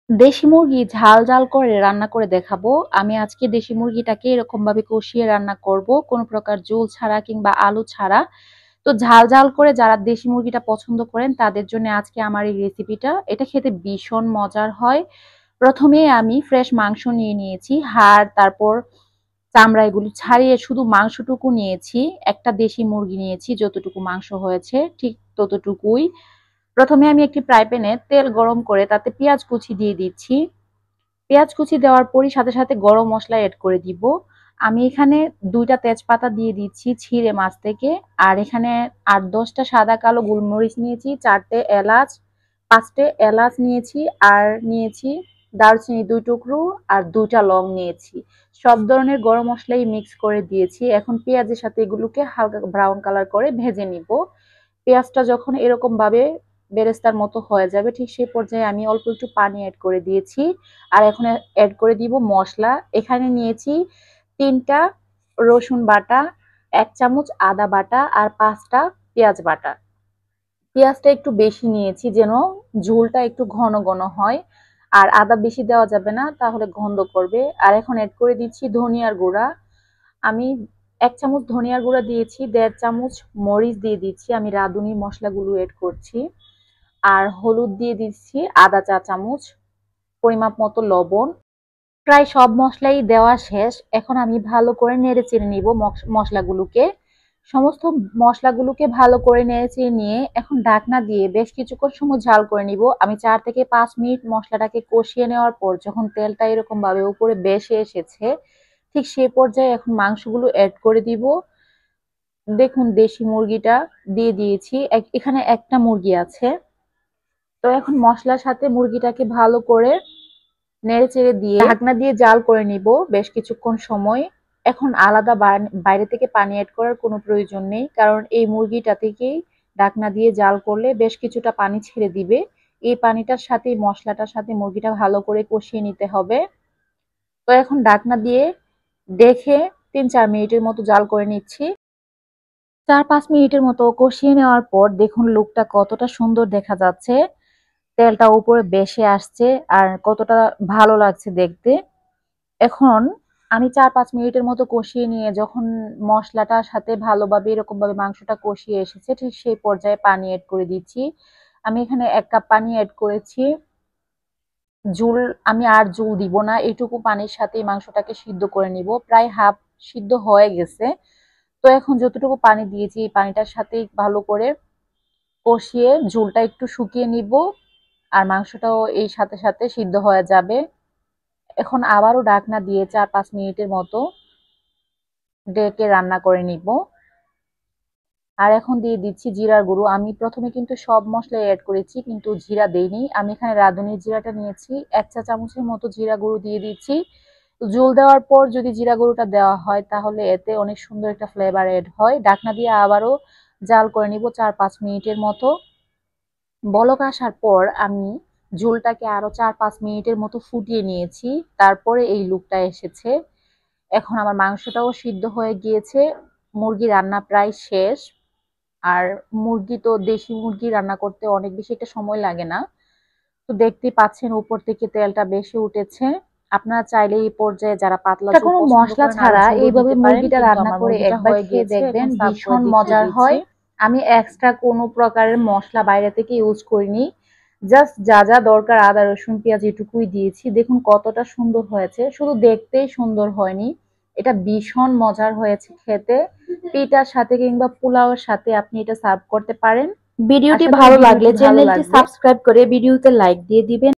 দেশি মুরগি ঝাল ঝাল করে রান্না করে দেখাবো। আমি আজকে দেশি মুরগিটাকে এরকম ভাবে কষিয়ে রান্না করব, কোনো প্রকার ঝোল ছাড়া কিংবা আলু ছাড়া। তো ঝাল ঝাল করে যারা দেশি মুরগিটা পছন্দ করেন তাদের জন্য আজকে আমার এই রেসিপিটা। এটা খেতে ভীষণ মজার হয়। প্রথমে আমি ফ্রেশ মাংস নিয়ে নিয়েছি, হাড় তারপর চামড়া এগুলো ছাড়িয়ে শুধু মাংসটুকু নিয়েছি। একটা দেশি মুরগি নিয়েছি, যতটুকু মাংস হয়েছে ঠিক ততটুকুই। প্রথমে আমি একটি ফ্রাই প্যানে তেল গরম করে তাতে পেঁয়াজ কুচি দিয়ে দিচ্ছি। পেঁয়াজ কুচি দেওয়ার পরই সাথে সাথে গরম মসলা এড করে দিব। আমি এখানে 2টা তেজপাতা দিয়ে দিচ্ছি ছিঁড়ে মাছ থেকে। আর এখানে 8-10টা সাদা কালো গোলমরিচ নিয়েছি, 4টে এলাচ, 5টে এলাচ নিয়েছি, আর নিয়েছি দারচিনি 2 টুকরো, আর 2টা লং নিয়েছি। সব ধরনের গরম মশলাই মিক্স করে দিয়েছি। এখন পেঁয়াজের সাথে এগুলোকে হালকা ব্রাউন কালার করে ভেজে নিব। পেঁয়াজটা যখন এরকম ভাবে বেরেস্তার মতো হয়ে যাবে ঠিক সেই পর্যায়ে আমি অল্প একটু পানি অ্যাড করে দিয়েছি। আর এখন অ্যাড করে দিব মশলা। এখানে নিয়েছি 3টা রসুন বাটা, 1 চামচ আদা বাটা, আর 5টা পেঁয়াজ বাটা। পেঁয়াজটা একটু বেশি নিয়েছি যেন ঝোলটা একটু ঘন ঘন হয়। আর আদা বেশি দেওয়া যাবে না, তাহলে গন্ধ করবে। আর এখন অ্যাড করে দিচ্ছি ধনিয়ার গুঁড়া। আমি 1 চামচ ধনিয়ার গুঁড়া দিয়েছি, 1.5 চামচ মরিচ দিয়ে দিচ্ছি। আমি রাঁধুনি মশলাগুলো এড করছি। আর হলুদ দিয়ে দিচ্ছি আধা চা চামচ, পরিমাপ মতো লবণ। প্রায় সব মশলাই দেওয়া শেষ। এখন আমি ভালো করে নেড়ে চেড়ে নিব মশলাগুলোকে। সমস্ত মশলাগুলোকে ভালো করে নেড়ে চেড়ে নিয়ে এখন ঢাকনা দিয়ে বেশ কিছুক্ষণ সময় ঝাল করে নিব। আমি 4 থেকে 5 মিনিট মশলাটাকে কষিয়ে নেওয়ার পর যখন তেলটা এরকম ভাবে উপরে ভেসে এসেছে ঠিক সেই পর্যায়ে এখন মাংসগুলো অ্যাড করে দিব। দেখুন দেশি মুরগিটা দিয়ে দিয়েছি, এখানে একটা মুরগি আছে। তো এখন মশলার সাথে মুরগিটাকে ভালো করে নেড়ে চেড়ে দিয়ে ঢাকনা দিয়ে জাল করে নিব বেশ কিছুক্ষণ সময়। এখন আলাদা বাইরে থেকে পানি অ্যাড করার কোনো প্রয়োজন নেই, কারণ এই মুরগিটা থেকেই ঢাকনা দিয়ে জাল করলে বেশ কিছুটা পানি ছেড়ে দিবে। এই পানিটার সাথে মশলাটার সাথে মুরগিটা ভালো করে কষিয়ে নিতে হবে। তো এখন ঢাকনা দিয়ে দেখে 3-4 মিনিটের মতো জাল করে নিচ্ছি। 4-5 মিনিটের মতো কষিয়ে নেওয়ার পর দেখুন লুকটা কতটা সুন্দর দেখা যাচ্ছে, তেলটা উপরে ভেসে আসছে আর কতটা ভালো লাগছে দেখতে। এখন আমি 4-5 মিনিটের মতো কষিয়ে নিয়ে যখন মশলাটার সাথে ভালোভাবে এরকম ভাবে মাংসটা কষিয়ে এসেছে ঠিক সেই পর্যায়ে পানি অ্যাড করে দিচ্ছি। আমি এখানে 1 কাপ পানি অ্যাড করেছি। ঝোল আমি আর ঝোল দিব না, এইটুকু পানির সাথেই মাংসটাকে সিদ্ধ করে নিব। প্রায় হাফ সিদ্ধ হয়ে গেছে। তো এখন যতটুকু পানি দিয়েছি এই পানিটার সাথেই ভালো করে কষিয়ে ঝোলটা একটু শুকিয়ে নিব। আর মাংসটাও এই সাথে সাথে সিদ্ধ হয়ে যাবে। এখন আবারও ঢাকনা দিয়ে 4-5 মিনিটের মতো ডেকে রান্না করে নিব। আর এখন দিয়ে দিচ্ছি জিরার গুঁড়ো। আমি প্রথমে কিন্তু সব মশলাই অ্যাড করেছি কিন্তু জিরা দেইনি। আমি এখানে রাঁধুনি জিরাটা নিয়েছি, 1 চা চামচের মতো জিরা গুঁড়ো দিয়ে দিচ্ছি। ঝোল দেওয়ার পর যদি জিরা গুঁড়োটা দেওয়া হয় তাহলে এতে অনেক সুন্দর একটা ফ্লেভার অ্যাড হয়। ঢাকনা দিয়ে আবারও জাল করে নিব 4-5 মিনিটের মতো। বলক আসার পর আমি ঝোলটাকে আরো 4-5 মিনিটের মতো ফুটিয়ে নিয়েছি। তারপরে এই লুকটা এসেছে। এখন আমার মাংসটাও সিদ্ধ হয়ে গিয়েছে। মুরগি রান্না প্রায় শেষ। আর মুরগি তো দেশি মুরগি রান্না করতে অনেক বেশি একটা সময় লাগে না। তো দেখতেই পাচ্ছেন উপর থেকে তেলটা বেশি উঠেছে। আপনারা চাইলে এই পর্যায়ে যারা পাতলা ঝোল কোনো মশলা ছাড়া এইভাবে মুরগিটা রান্না করে একবার খেয়ে দেখবেন, ভীষণ মজার হয়। আমি এক্সট্রা কোনো প্রকারের মশলা বাইরে থেকে ইউজ করিনি, জাস্ট যা যা দরকার আদা রসুন পেঁয়াজ এটুকুই দিয়েছি। দেখুন কতটা সুন্দর হয়েছে, শুধু দেখতেই সুন্দর হয়নি, এটা ভীষণ মজার হয়েছে খেতে। পিঠার সাথে কিংবা পোলাওয়ের সাথে আপনি এটা সার্ভ করতে পারেন। ভিডিওটি ভালো লাগলে চ্যানেলটি সাবস্ক্রাইব করে ভিডিওতে লাইক দিয়ে দিবেন।